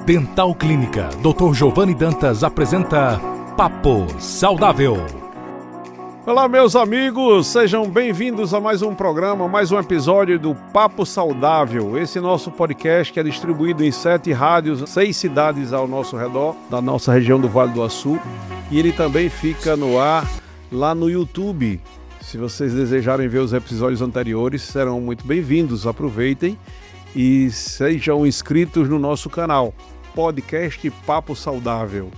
Dental Clínica Dr. Giovanni Dantas apresenta Papo Saudável. Olá, meus amigos, sejam bem-vindos a mais um programa, mais um episódio do Papo Saudável. Esse nosso podcast que é distribuído em 7 rádios, 6 cidades ao nosso redor, da nossa região do Vale do Açu. E ele também fica no ar lá no YouTube. Se vocês desejarem ver os episódios anteriores, serão muito bem-vindos. Aproveitem e sejam inscritos no nosso canal, Podcast Papo Saudável.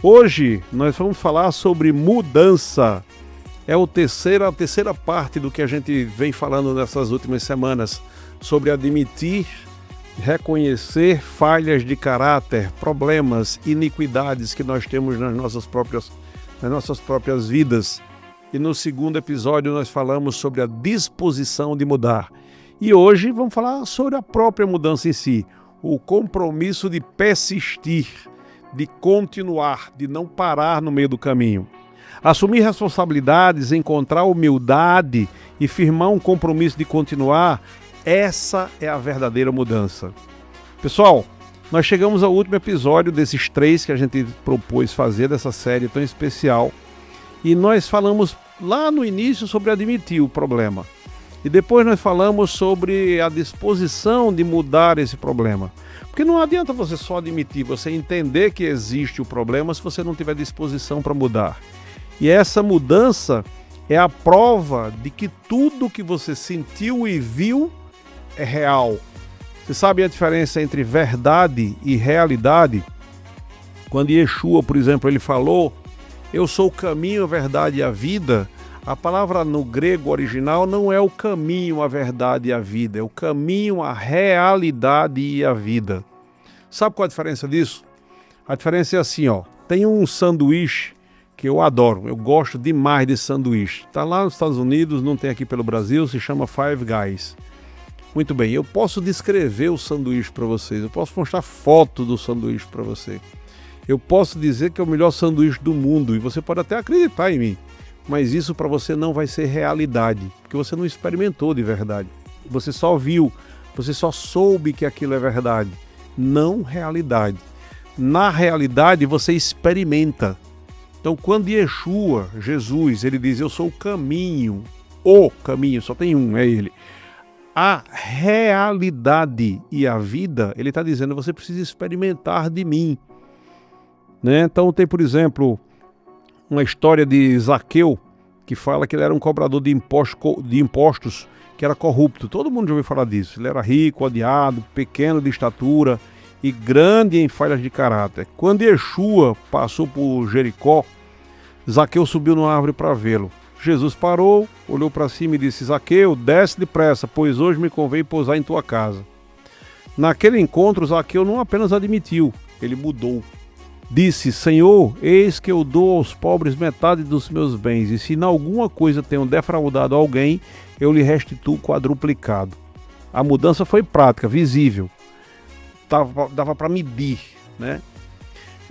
Hoje nós vamos falar sobre mudança. É a terceira parte do que a gente vem falando nessas últimas semanas, sobre admitir, reconhecer falhas de caráter, problemas, iniquidades que nós temos nas nossas próprias vidas. E no segundo episódio nós falamos sobre a disposição de mudar. E hoje vamos falar sobre a própria mudança em si, o compromisso de persistir, de continuar, de não parar no meio do caminho. Assumir responsabilidades, encontrar humildade e firmar um compromisso de continuar, essa é a verdadeira mudança. Pessoal, nós chegamos ao último episódio desses 3 que a gente propôs fazer, dessa série tão especial. E nós falamos lá no início sobre admitir o problema. E depois nós falamos sobre a disposição de mudar esse problema. Porque não adianta você só admitir, você entender que existe o problema se você não tiver disposição para mudar. E essa mudança é a prova de que tudo que você sentiu e viu é real. Você sabe a diferença entre verdade e realidade? Quando Yeshua, por exemplo, ele falou: eu sou o caminho, a verdade e a vida. A palavra no grego original não é o caminho, a verdade e a vida. É o caminho, a realidade e a vida. Sabe qual a diferença disso? A diferença é assim, ó. Tem um sanduíche que eu adoro, eu gosto demais desse sanduíche. Está lá nos Estados Unidos, não tem aqui pelo Brasil, se chama Five Guys. Muito bem, eu posso descrever o sanduíche para vocês, eu posso mostrar foto do sanduíche para você. Eu posso dizer que é o melhor sanduíche do mundo e você pode até acreditar em mim, mas isso para você não vai ser realidade, porque você não experimentou de verdade. Você só viu, você só soube que aquilo é verdade, não realidade. Na realidade você experimenta. Então, quando Yeshua, Jesus, ele diz: eu sou o caminho, só tem um, é ele. A realidade e a vida, ele está dizendo: você precisa experimentar de mim. Né? Então, tem, por exemplo, uma história de Zaqueu, que fala que ele era um cobrador de impostos, que era corrupto. Todo mundo já ouviu falar disso. Ele era rico, odiado, pequeno de estatura e grande em falhas de caráter. Quando Yeshua passou por Jericó, Zaqueu subiu numa árvore para vê-lo. Jesus parou, olhou para cima e disse: Zaqueu, desce depressa, pois hoje me convém pousar em tua casa. Naquele encontro, Zaqueu não apenas admitiu, ele mudou. Disse: Senhor, eis que eu dou aos pobres metade dos meus bens, e se em alguma coisa tenho defraudado alguém, eu lhe restituo quadruplicado. A mudança foi prática, visível. Dava para medir, né?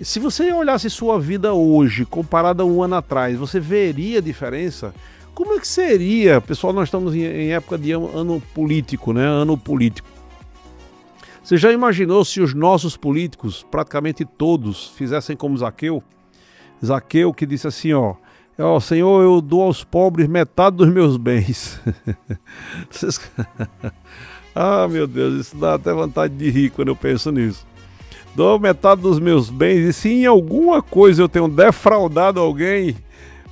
Se você olhasse sua vida hoje, comparada a um ano atrás, você veria a diferença? Como é que seria? Pessoal, nós estamos em época de ano político, né? Ano político. Você já imaginou se os nossos políticos, praticamente todos, fizessem como Zaqueu? Zaqueu que disse assim, ó: Senhor, eu dou aos pobres metade dos meus bens. Ah, meu Deus, isso dá até vontade de rir quando eu penso nisso. Dou metade dos meus bens, e se em alguma coisa eu tenho defraudado alguém,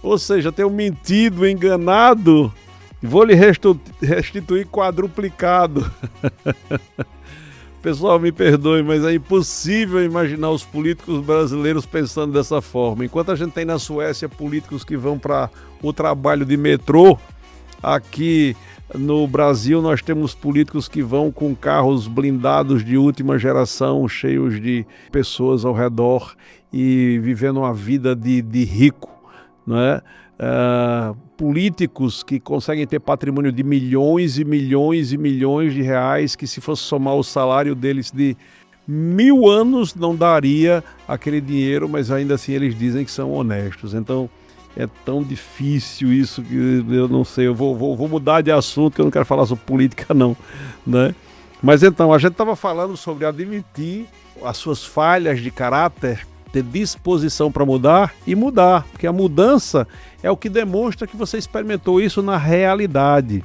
ou seja, tenho mentido, enganado, vou lhe restituir quadruplicado. Pessoal, me perdoe, mas é impossível imaginar os políticos brasileiros pensando dessa forma. Enquanto a gente tem na Suécia políticos que vão para o trabalho de metrô, aqui no Brasil nós temos políticos que vão com carros blindados de última geração, cheios de pessoas ao redor e vivendo uma vida de rico, não é? Políticos que conseguem ter patrimônio de milhões e milhões e milhões de reais, que se fosse somar o salário deles de 1000 anos não daria aquele dinheiro, mas ainda assim eles dizem que são honestos. Então é tão difícil isso que eu não sei, eu vou mudar de assunto, que eu não quero falar sobre política não, né? Mas então, a gente estava falando sobre admitir as suas falhas de caráter, ter disposição para mudar e mudar, porque a mudança é o que demonstra que você experimentou isso na realidade.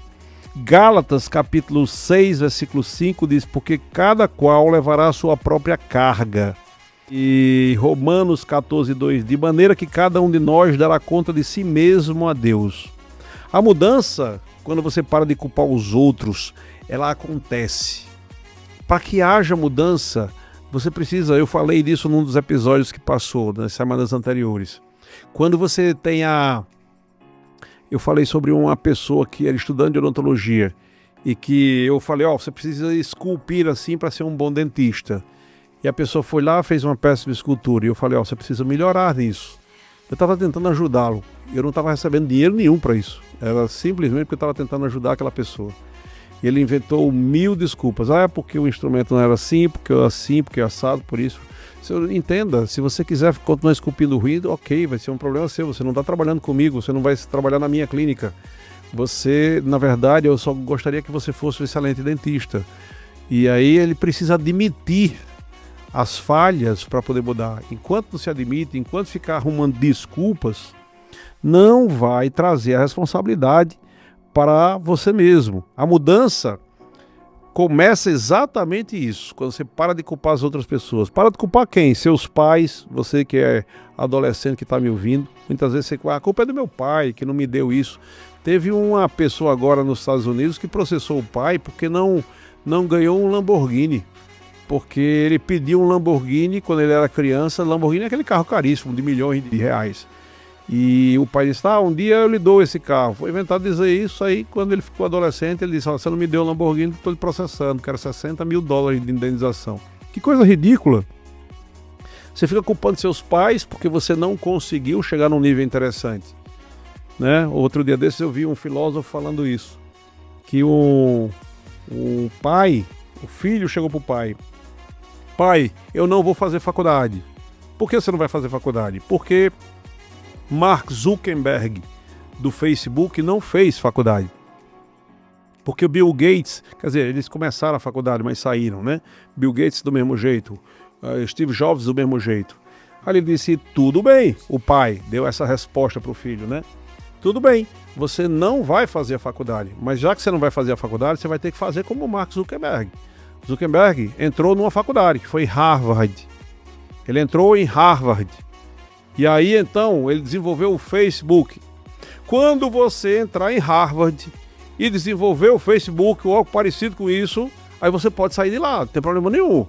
Gálatas capítulo 6, versículo 5 diz, porque cada qual levará a sua própria carga. E Romanos 14, 2, de maneira que cada um de nós dará conta de si mesmo a Deus. A mudança, quando você para de culpar os outros, ela acontece. Para que haja mudança, você precisa, eu falei disso num dos episódios que passou, nas semanas anteriores. Quando você tem eu falei sobre uma pessoa que era estudante de odontologia e que eu falei, você precisa esculpir assim para ser um bom dentista. E a pessoa foi lá, fez uma péssima escultura e eu falei, você precisa melhorar nisso. Eu estava tentando ajudá-lo, eu não estava recebendo dinheiro nenhum para isso. Era simplesmente porque eu estava tentando ajudar aquela pessoa. E ele inventou 1000 desculpas. É porque o instrumento não era assim, porque eu assim, porque eu assado, por isso. Entenda, se você quiser continuar esculpindo o ruído, ok, vai ser um problema seu. Você não está trabalhando comigo, você não vai trabalhar na minha clínica. Você, na verdade, eu só gostaria que você fosse um excelente dentista. E aí ele precisa admitir as falhas para poder mudar. Enquanto não se admite, enquanto ficar arrumando desculpas, não vai trazer a responsabilidade para você mesmo. A mudança começa exatamente isso, quando você para de culpar as outras pessoas. Para de culpar quem? Seus pais, você que é adolescente que está me ouvindo. Muitas vezes você fala, a culpa é do meu pai, que não me deu isso. Teve uma pessoa agora nos Estados Unidos que processou o pai porque não ganhou um Lamborghini. Porque ele pediu um Lamborghini quando ele era criança. Lamborghini é aquele carro caríssimo, de milhões de reais. E o pai disse, um dia eu lhe dou esse carro. Foi inventado dizer isso, aí quando ele ficou adolescente, ele disse, você não me deu o Lamborghini, estou lhe processando, quero $60 mil de indenização. Que coisa ridícula. Você fica culpando seus pais porque você não conseguiu chegar num nível interessante. Né? Outro dia desses eu vi um filósofo falando isso, que o filho chegou para o pai, eu não vou fazer faculdade. Por que você não vai fazer faculdade? Porque Mark Zuckerberg, do Facebook, não fez faculdade. Porque o Bill Gates, quer dizer, eles começaram a faculdade, mas saíram, né? Bill Gates do mesmo jeito, Steve Jobs do mesmo jeito. Aí ele disse, tudo bem, o pai deu essa resposta para o filho, né? Tudo bem, você não vai fazer a faculdade, mas já que você não vai fazer a faculdade, você vai ter que fazer como o Mark Zuckerberg. Zuckerberg entrou numa faculdade, que foi Harvard. Ele entrou em Harvard. E aí, então, ele desenvolveu o Facebook. Quando você entrar em Harvard e desenvolver o Facebook ou algo parecido com isso, aí você pode sair de lá, não tem problema nenhum.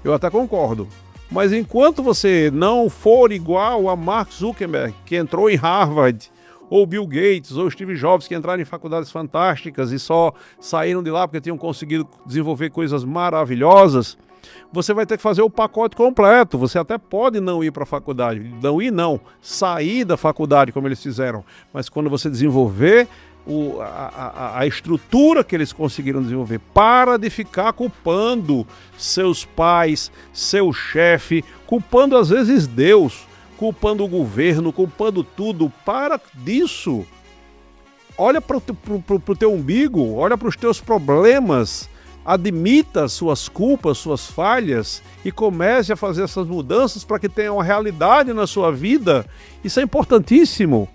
Eu até concordo. Mas enquanto você não for igual a Mark Zuckerberg, que entrou em Harvard, ou Bill Gates, ou Steve Jobs, que entraram em faculdades fantásticas e só saíram de lá porque tinham conseguido desenvolver coisas maravilhosas, você vai ter que fazer o pacote completo. Você até pode não ir para a faculdade, sair da faculdade como eles fizeram, mas quando você desenvolver a estrutura que eles conseguiram desenvolver, para de ficar culpando seus pais, seu chefe, culpando às vezes Deus, culpando o governo, culpando tudo. Para disso. Olha para o teu umbigo, olha para os teus problemas, admita suas culpas, suas falhas e comece a fazer essas mudanças para que tenha uma realidade na sua vida. Isso é importantíssimo.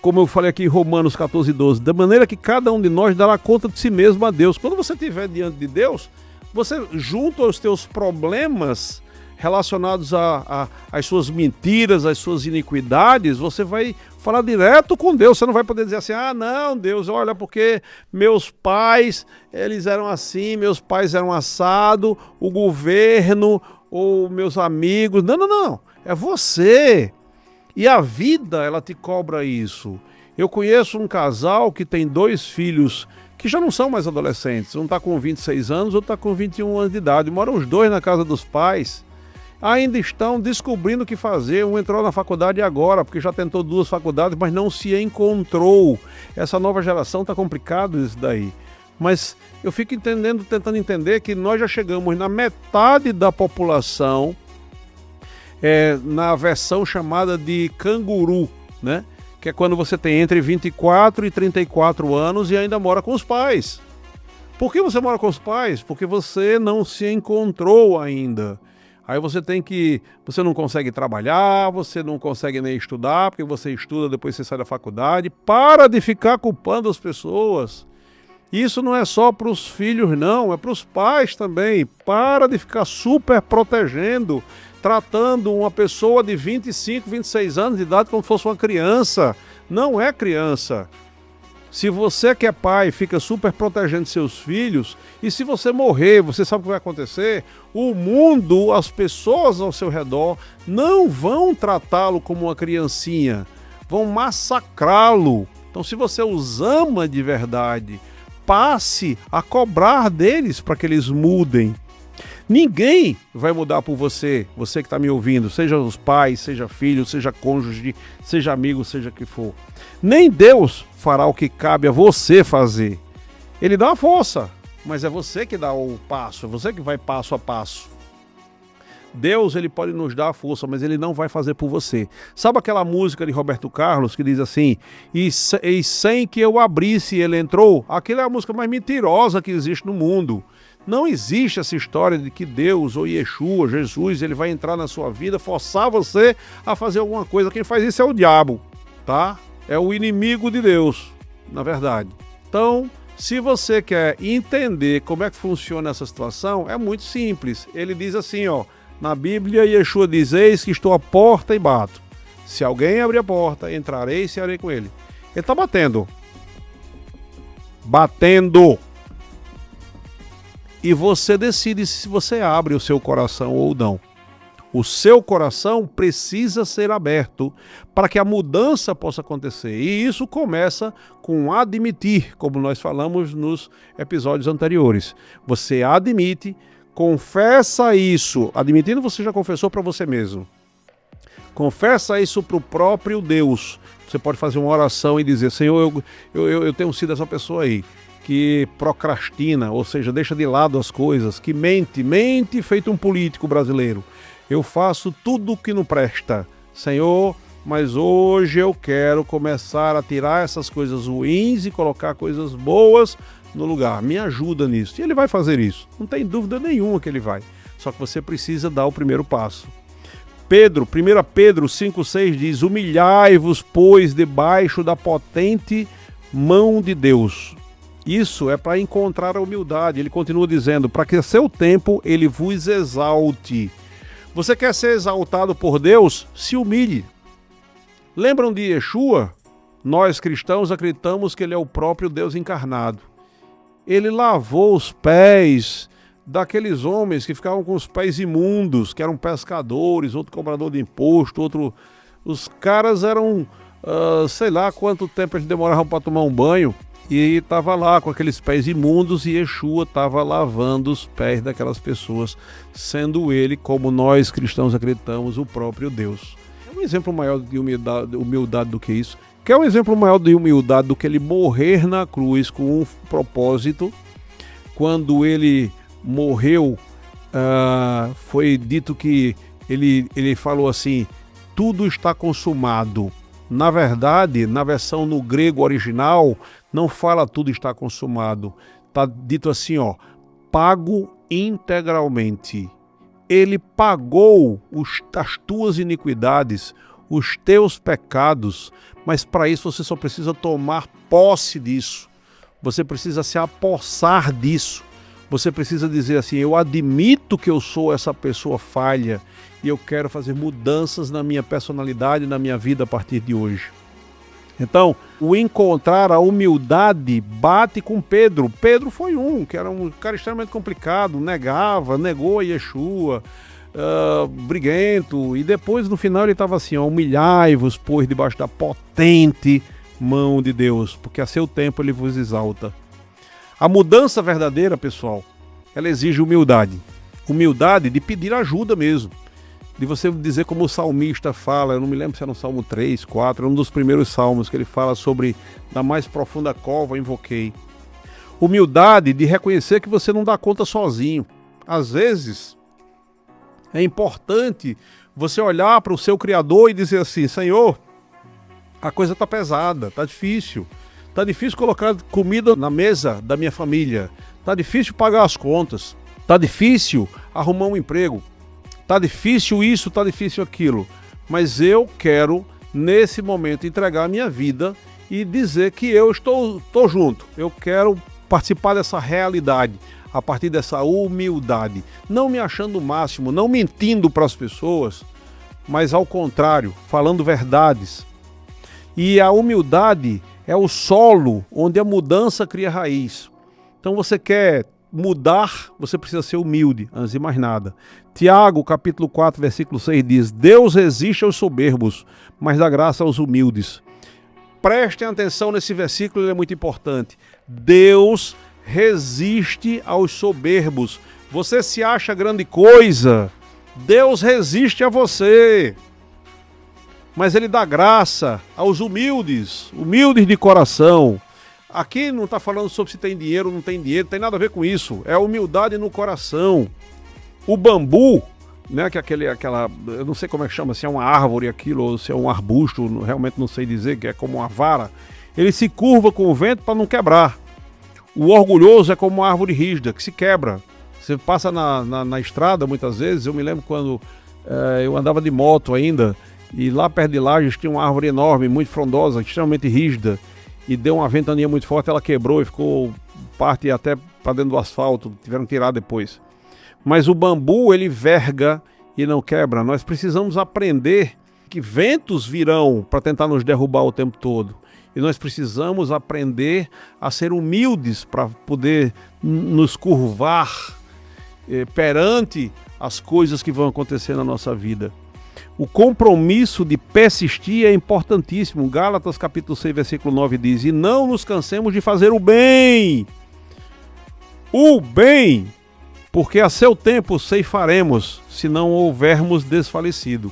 Como eu falei aqui em Romanos 14, 12, da maneira que cada um de nós dará conta de si mesmo a Deus. Quando você estiver diante de Deus, você, junto aos teus problemas relacionados às suas mentiras, às suas iniquidades, você vai falar direto com Deus. Você não vai poder dizer assim, não, Deus, olha, porque meus pais, eles eram assim, meus pais eram assado, o governo, ou meus amigos. Não, é você. E a vida, ela te cobra isso. Eu conheço um casal que tem 2 filhos que já não são mais adolescentes. Um está com 26 anos, outro está com 21 anos de idade. Moram os 2 na casa dos pais. Ainda estão descobrindo o que fazer. Um entrou na faculdade agora, porque já tentou 2 faculdades, mas não se encontrou. Essa nova geração está complicado isso daí. Mas eu fico tentando entender que nós já chegamos na metade da população, na versão chamada de canguru, né? Que é quando você tem entre 24 e 34 anos e ainda mora com os pais. Por que você mora com os pais? Porque você não se encontrou ainda. Aí você não consegue trabalhar, você não consegue nem estudar, porque você estuda, depois você sai da faculdade. Para de ficar culpando as pessoas. Isso não é só para os filhos, não, é para os pais também. Para de ficar super protegendo, tratando uma pessoa de 25, 26 anos de idade como se fosse uma criança. Não é criança. Se você que é pai fica super protegendo seus filhos, e se você morrer, você sabe o que vai acontecer? O mundo, as pessoas ao seu redor, não vão tratá-lo como uma criancinha, vão massacrá-lo. Então, se você os ama de verdade, passe a cobrar deles para que eles mudem. Ninguém vai mudar por você, você que está me ouvindo, seja os pais, seja filho, seja cônjuge, seja amigo, seja o que for. Nem Deus fará o que cabe a você fazer. Ele dá a força, mas é você que dá o passo, é você que vai passo a passo. Deus, ele pode nos dar a força, mas ele não vai fazer por você. Sabe aquela música de Roberto Carlos que diz assim, e sem que eu abrisse ele entrou? Aquela é a música mais mentirosa que existe no mundo. Não existe essa história de que Deus ou Yeshua, Jesus, ele vai entrar na sua vida, forçar você a fazer alguma coisa. Quem faz isso é o diabo, tá? É o inimigo de Deus, na verdade. Então, se você quer entender como é que funciona essa situação, é muito simples. Ele diz assim, ó, na Bíblia, Yeshua diz, eis que estou à porta e bato. Se alguém abrir a porta, entrarei e cearei com ele. Ele está batendo. Batendo. E você decide se você abre o seu coração ou não. O seu coração precisa ser aberto para que a mudança possa acontecer. E isso começa com admitir, como nós falamos nos episódios anteriores. Você admite, confessa isso. Admitindo, você já confessou para você mesmo. Confessa isso para o próprio Deus. Você pode fazer uma oração e dizer, Senhor, eu tenho sido essa pessoa aí, que procrastina, ou seja, deixa de lado as coisas, que mente feito um político brasileiro. Eu faço tudo o que não presta, Senhor, mas hoje eu quero começar a tirar essas coisas ruins e colocar coisas boas no lugar. Me ajuda nisso. E ele vai fazer isso, não tem dúvida nenhuma que ele vai. Só que você precisa dar o primeiro passo. 1 Pedro 5,6 diz, humilhai-vos, pois, debaixo da potente mão de Deus. Isso é para encontrar a humildade. Ele continua dizendo, para que a seu tempo ele vos exalte. Você quer ser exaltado por Deus? Se humilhe. Lembram de Yeshua? Nós cristãos acreditamos que ele é o próprio Deus encarnado. Ele lavou os pés daqueles homens que ficavam com os pés imundos, que eram pescadores, outro cobrador de imposto, outro... Os caras eram, sei lá quanto tempo eles demoravam para tomar um banho. E estava lá com aqueles pés imundos e Yeshua estava lavando os pés daquelas pessoas, sendo ele, como nós cristãos acreditamos, o próprio Deus. É um exemplo maior de humildade do que isso. Quer um exemplo maior de humildade do que ele morrer na cruz com um propósito? Quando ele morreu, foi dito que ele falou assim, tudo está consumado. Na verdade, na versão no grego original, não fala tudo está consumado. Está dito assim, ó, pago integralmente. Ele pagou as tuas iniquidades, os teus pecados, mas para isso você só precisa tomar posse disso. Você precisa se apossar disso. Você precisa dizer assim, eu admito que eu sou essa pessoa falha e eu quero fazer mudanças na minha personalidade, na minha vida a partir de hoje. Então, o encontrar a humildade bate com Pedro. Pedro foi que era um cara extremamente complicado, negou a Yeshua, briguento, e depois no final ele estava assim, ó, humilhai-vos, pois, debaixo da potente mão de Deus, porque a seu tempo ele vos exalta. A mudança verdadeira, pessoal, ela exige humildade. Humildade de pedir ajuda mesmo. De você dizer como o salmista fala, eu não me lembro se era no Salmo 3, 4, é um dos primeiros salmos que ele fala sobre da mais profunda cova invoquei. Humildade de reconhecer que você não dá conta sozinho. Às vezes, é importante você olhar para o seu Criador e dizer assim, Senhor, a coisa está pesada, está difícil. Está difícil colocar comida na mesa da minha família. Tá difícil pagar as contas, tá difícil arrumar um emprego, tá difícil isso, tá difícil aquilo. Mas eu quero, nesse momento, entregar a minha vida e dizer que eu estou junto. Eu quero participar dessa realidade, a partir dessa humildade. Não me achando o máximo, não mentindo para as pessoas, mas ao contrário, falando verdades. E a humildade é o solo onde a mudança cria raiz. Então você quer mudar, você precisa ser humilde, antes de mais nada. Tiago, capítulo 4, versículo 6 diz: Deus resiste aos soberbos, mas dá graça aos humildes. Prestem atenção nesse versículo, ele é muito importante. Deus resiste aos soberbos. Você se acha grande coisa, Deus resiste a você. Mas ele dá graça aos humildes, humildes de coração. Aqui não está falando sobre se tem dinheiro ou não tem dinheiro, não tem nada a ver com isso. É humildade no coração. O bambu, né, que é aquela, eu não sei como é que chama, se é uma árvore aquilo ou se é um arbusto, realmente não sei dizer, que é como uma vara. Ele se curva com o vento para não quebrar. O orgulhoso é como uma árvore rígida, que se quebra. Você passa na estrada muitas vezes, eu me lembro quando eu andava de moto ainda, e lá perto de Lages tinha uma árvore enorme, muito frondosa, extremamente rígida, e deu uma ventania muito forte, ela quebrou e ficou parte até para dentro do asfalto, tiveram que tirar depois. Mas o bambu, ele verga e não quebra. Nós precisamos aprender que ventos virão para tentar nos derrubar o tempo todo. E nós precisamos aprender a ser humildes para poder nos curvar perante as coisas que vão acontecer na nossa vida. O compromisso de persistir é importantíssimo. Gálatas capítulo 6, versículo 9 diz: E não nos cansemos de fazer o bem. O bem, porque a seu tempo ceifaremos, se não houvermos desfalecido.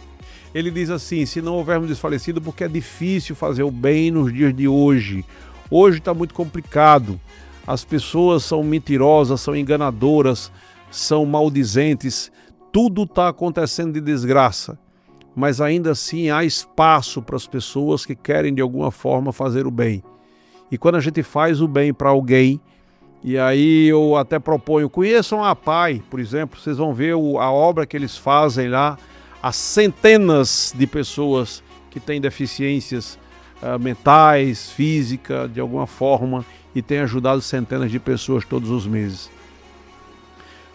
Ele diz assim, se não houvermos desfalecido, porque é difícil fazer o bem nos dias de hoje. Hoje está muito complicado. As pessoas são mentirosas, são enganadoras, são maldizentes. Tudo está acontecendo de desgraça. Mas ainda assim há espaço para as pessoas que querem de alguma forma fazer o bem. E quando a gente faz o bem para alguém, e aí eu até proponho, conheçam a PAI, por exemplo, vocês vão ver a obra que eles fazem lá, as centenas de pessoas que têm deficiências mentais, física, de alguma forma, e têm ajudado centenas de pessoas todos os meses.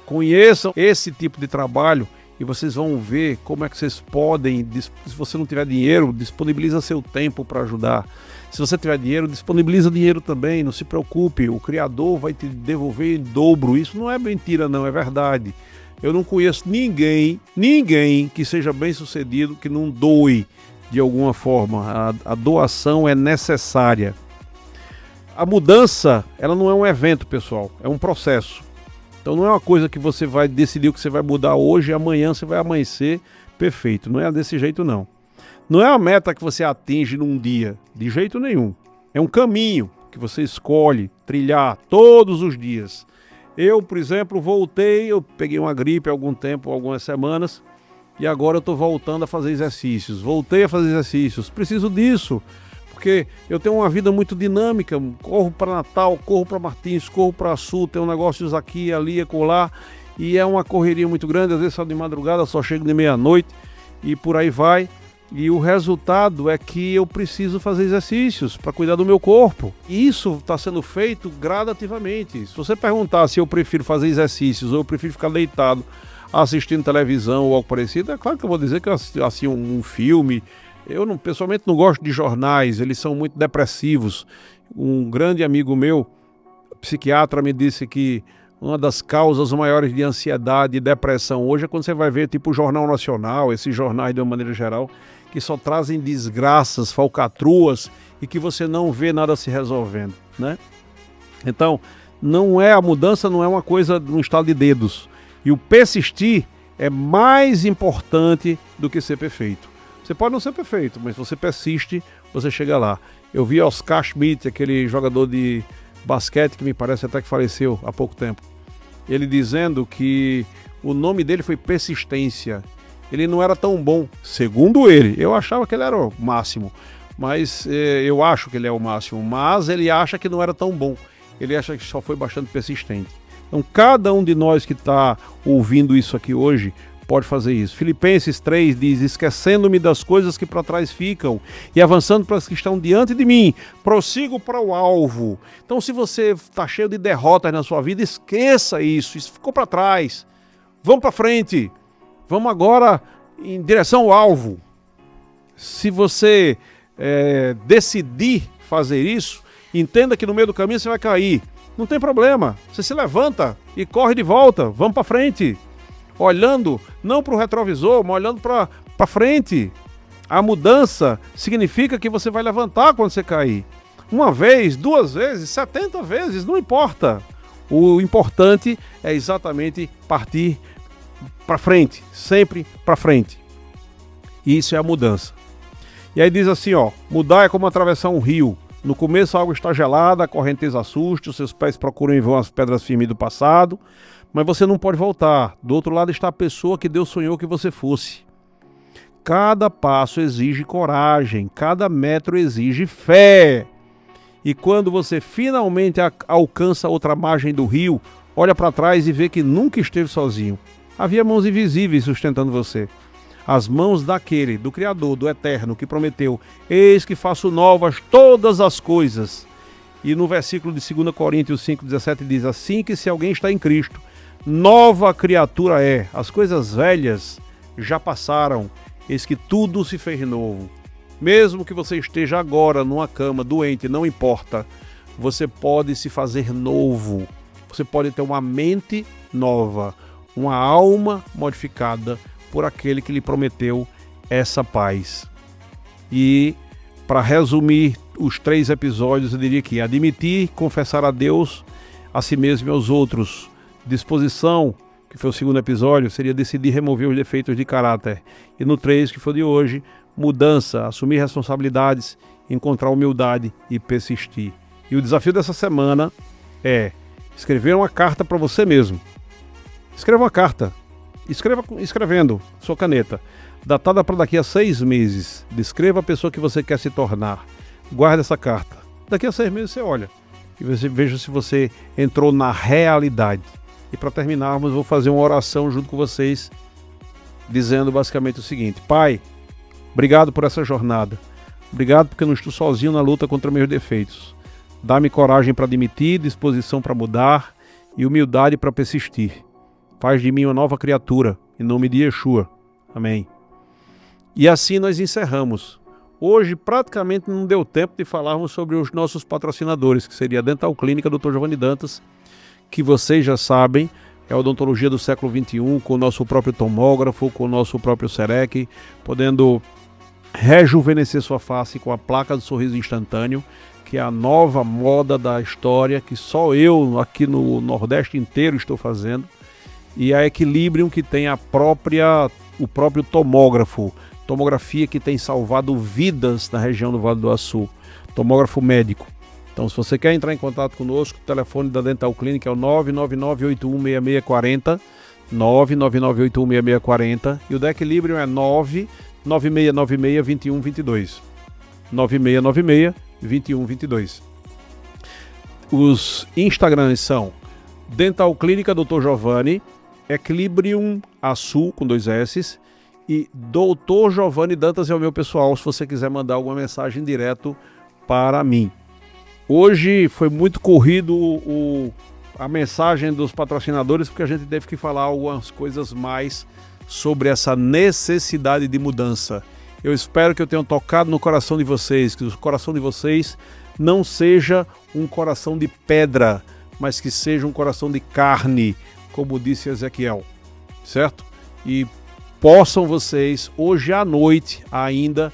Conheçam esse tipo de trabalho e vocês vão ver como é que vocês podem, se você não tiver dinheiro, disponibiliza seu tempo para ajudar. Se você tiver dinheiro, disponibiliza dinheiro também, não se preocupe, o Criador vai te devolver em dobro. Isso não é mentira não, é verdade. Eu não conheço ninguém que seja bem sucedido que não doe de alguma forma. A doação é necessária. A mudança, ela não é um evento, pessoal, é um processo. Então não é uma coisa que você vai decidir o que você vai mudar hoje e amanhã você vai amanhecer perfeito. Não é desse jeito não. Não é uma meta que você atinge num dia, de jeito nenhum. É um caminho que você escolhe trilhar todos os dias. Eu, por exemplo, eu peguei uma gripe há algum tempo, algumas semanas, e agora eu estou voltando a fazer exercícios. Voltei a fazer exercícios. Preciso disso, porque eu tenho uma vida muito dinâmica. Corro para Natal, corro para Martins, corro para Sul, tenho negócios aqui, ali, acolá, e é uma correria muito grande. Às vezes só de madrugada, só chego de meia-noite e por aí vai. E o resultado é que eu preciso fazer exercícios para cuidar do meu corpo. E isso está sendo feito gradativamente. Se você perguntar se eu prefiro fazer exercícios ou eu prefiro ficar deitado assistindo televisão ou algo parecido, é claro que eu vou dizer que eu assisti um filme. Eu pessoalmente não gosto de jornais, eles são muito depressivos. Um grande amigo meu, psiquiatra, me disse que uma das causas maiores de ansiedade e depressão hoje é quando você vai ver tipo o Jornal Nacional, esses jornais de uma maneira geral, que só trazem desgraças, falcatruas e que você não vê nada se resolvendo, né? Então, a mudança não é uma coisa num estalo de dedos. E o persistir é mais importante do que ser perfeito. Você pode não ser perfeito, mas se você persiste, você chega lá. Eu vi Oscar Schmidt, aquele jogador de basquete que me parece até que faleceu há pouco tempo, ele dizendo que o nome dele foi persistência. Ele não era tão bom, segundo ele. Eu achava que ele era o máximo, mas ele acha que não era tão bom. Ele acha que só foi bastante persistente. Então, cada um de nós que está ouvindo isso aqui hoje pode fazer isso. Filipenses 3 diz: esquecendo-me das coisas que para trás ficam e avançando para as que estão diante de mim, prossigo para o alvo. Então, se você está cheio de derrotas na sua vida, esqueça isso ficou para trás. Vamos para frente. Vamos agora em direção ao alvo. Se você decidir fazer isso, entenda que no meio do caminho você vai cair. Não tem problema. Você se levanta e corre de volta. Vamos para frente. Olhando não para o retrovisor, mas olhando para frente. A mudança significa que você vai levantar quando você cair. Uma vez, 2 vezes, 70 vezes, não importa. O importante é exatamente partir para frente, sempre para frente. Isso é a mudança. E aí diz assim, mudar é como atravessar um rio. No começo a água está gelada, a correnteza assusta, os seus pés procuram em vão as pedras firmes do passado, mas você não pode voltar. Do outro lado está a pessoa que Deus sonhou que você fosse. Cada passo exige coragem, cada metro exige fé. E quando você finalmente alcança outra margem do rio, olha para trás e vê que nunca esteve sozinho. Havia mãos invisíveis sustentando você. As mãos daquele, do Criador, do Eterno, que prometeu: eis que faço novas todas as coisas. E no versículo de 2 Coríntios 5,17 diz assim: que se alguém está em Cristo, nova criatura é. As coisas velhas já passaram, eis que tudo se fez novo. Mesmo que você esteja agora numa cama doente, não importa, você pode se fazer novo. Você pode ter uma mente nova, uma alma modificada por aquele que lhe prometeu essa paz. E, para resumir os 3 episódios, eu diria que admitir, confessar a Deus, a si mesmo e aos outros. Disposição, que foi o 2º episódio, seria decidir remover os defeitos de caráter. E no 3, que foi de hoje, mudança, assumir responsabilidades, encontrar humildade e persistir. E o desafio dessa semana é escrever uma carta para você mesmo. Escreva uma carta. Escrevendo, sua caneta, datada para daqui a 6 meses. Descreva a pessoa que você quer se tornar. Guarde essa carta. Daqui a 6 meses você olha e você veja se você entrou na realidade. E para terminarmos, vou fazer uma oração junto com vocês, dizendo basicamente o seguinte: Pai, obrigado por essa jornada. Obrigado porque não estou sozinho na luta contra meus defeitos. Dá-me coragem para admitir, disposição para mudar e humildade para persistir. Faz de mim uma nova criatura, em nome de Yeshua. Amém. E assim nós encerramos. Hoje praticamente não deu tempo de falarmos sobre os nossos patrocinadores, que seria a Dental Clínica Dr. Giovanni Dantas, que vocês já sabem, é a odontologia do século XXI, com o nosso próprio tomógrafo, com o nosso próprio Serec, podendo rejuvenescer sua face com a placa do sorriso instantâneo, que é a nova moda da história, que só eu aqui no Nordeste inteiro estou fazendo. E a Equilibrium, que tem o próprio tomógrafo, tomografia que tem salvado vidas na região do Vale do Açu, tomógrafo médico. Então, se você quer entrar em contato conosco, o telefone da Dental Clinic é o 999816640, 999816640, e o da Equilibrium é 99696-2122, 9696-2122. Os Instagrams são Dental Clínica Dr. Giovanni, Equilibrium Açu, com 2 S, e Dr. Giovanni Dantas é o meu pessoal, se você quiser mandar alguma mensagem direto para mim. Hoje foi muito corrido a mensagem dos patrocinadores, porque a gente teve que falar algumas coisas mais sobre essa necessidade de mudança. Eu espero que eu tenha tocado no coração de vocês, que o coração de vocês não seja um coração de pedra, mas que seja um coração de carne, como disse Ezequiel, certo? E possam vocês, hoje à noite ainda,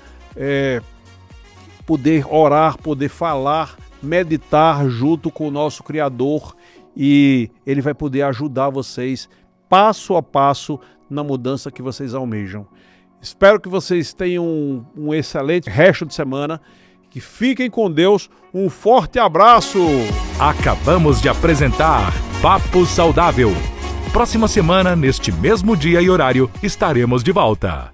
poder orar, poder falar, meditar junto com o nosso Criador, e Ele vai poder ajudar vocês passo a passo na mudança que vocês almejam. Espero que vocês tenham um excelente resto de semana, que fiquem com Deus, um forte abraço! Acabamos de apresentar Papo Saudável. Próxima semana, neste mesmo dia e horário, estaremos de volta.